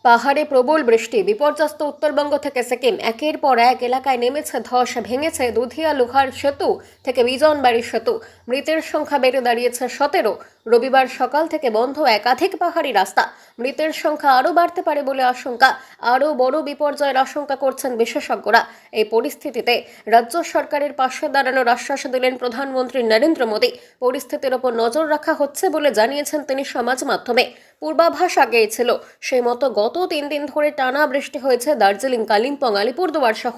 পাহাড়ে প্রবল বৃষ্টি, বিপর্যস্ত উত্তরবঙ্গ থেকে সিকিম। একের পর এক এলাকায় নেমেছে ধস, ভেঙেছে দুধিয়া লোহার সেতু থেকে বিজনবাড়ি সেতু। মৃতের সংখ্যা বেড়ে দাঁড়িয়েছে 17। রবিবার সকাল থেকে বন্ধ একাধিক পাহাড়ি রাস্তা। মৃতের সংখ্যা আরও বাড়তে পারে বলে আশঙ্কা। আরও বড় বিপর্যয়ের আশঙ্কা করছেন বিশেষজ্ঞরা। এই পরিস্থিতিতে রাজ্য সরকারের পাশে দাঁড়ানোর আশ্বাস দিলেন প্রধানমন্ত্রী নরেন্দ্র মোদী। পরিস্থিতির ওপর নজর রাখা হচ্ছে বলে জানিয়েছেন তিনি সমাজ মাধ্যমে। পূর্বাভাস আগেই ছিল, সেই মতো গত 3 দিন ধরে টানা বৃষ্টি হয়েছে দার্জিলিং, কালিম্পং, আলিপুরদুয়ার সহ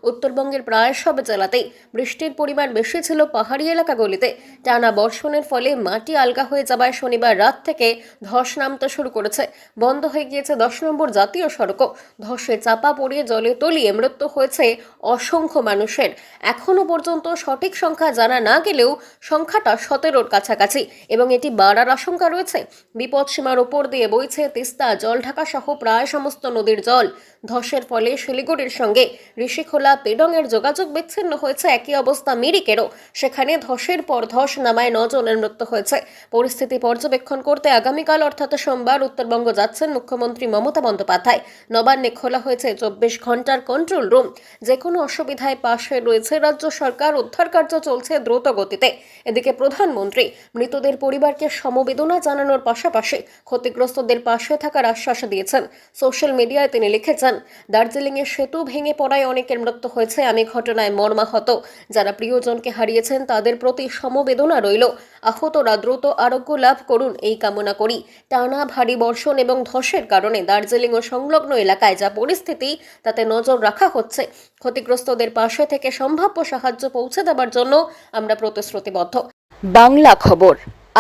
উত্তরবঙ্গের প্রায় সব জেলাতেই। বৃষ্টির পরিমাণ বেশি ছিল পাহাড়ি এলাকাগুলিতে। টানা বর্ষণের ফলে মাটি আলগা হয়ে যাওয়ায় শনিবার রাত থেকে ধস নামতে শুরু করেছে। বন্ধ হয়ে গিয়েছে 10 নম্বর জাতীয় সড়কও। ধসে চাপা পড়ে জলে তলিয়ে মৃত্যু হয়েছে অসংখ্য মানুষের। এখনও পর্যন্ত সঠিক সংখ্যা জানা না গেলেও সংখ্যাটা 17-র কাছাকাছি এবং এটি বাড়ার আশঙ্কা রয়েছে। বিপদসীমার উপর দিয়ে বইছে তিস্তা, জলঢাকা সহ প্রায় সমস্ত নদীর জল। ধসের ফলে শিলিগুড়ির সঙ্গে ঋষিখোলা, পেডংয়ের যোগাযোগ বিচ্ছিন্ন হয়েছে। একই অবস্থা মিরিকেরও। সেখানে ধসের পর ধস নামায় 9 জনের মৃত্যু হয়েছে। পরিস্থিতি পর্যবেক্ষণ করতে আগামীকাল অর্থাৎ সোমবার উত্তরবঙ্গ যাচ্ছেন মুখ্যমন্ত্রী মমতা বন্দ্যোপাধ্যায়। নবান্নে খোলা হয়েছে 24 ঘন্টার কন্ট্রোল রুম। যে কোনো অসুবিধায় পাশে রয়েছে রাজ্য সরকার। উদ্ধার কার্য চলছে দ্রুত গতিতে। এদিকে প্রধানমন্ত্রী মৃতদের পরিবারকে সমবেদনা জানানোর পাশাপাশি ক্ষতিগ্রস্তদের পাশে থাকার আশ্বাস দিয়েছেন। সোশ্যাল মিডিয়ায় তিনি লিখেছেন, দার্জিলিংয়ের সেতু ভেঙে পড়ায় অনেকের মৃত্যু হয়েছে। আমি ঘটনায় মর্মাহত। যারা প্রিয়জনকে হারিয়েছেন তাদের প্রতি সমবেদনা রইল। আহতরা দ্রুত আরোগ্য লাভ করুন এই কামনা করি। টানা ভারী বর্ষণ এবং ধসের কারণে দার্জিলিং ও সংলগ্ন এলাকায় যা পরিস্থিতি, তাতে নজর রাখা হচ্ছে। ক্ষতিগ্রস্তদের পাশে থেকে সম্ভাব্য সাহায্য পৌঁছে দেওয়ার জন্য আমরা প্রতিশ্রুতিবদ্ধ। বাংলা খবর,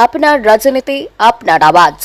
আপনার রাজনীতি, আপনার আওয়াজ।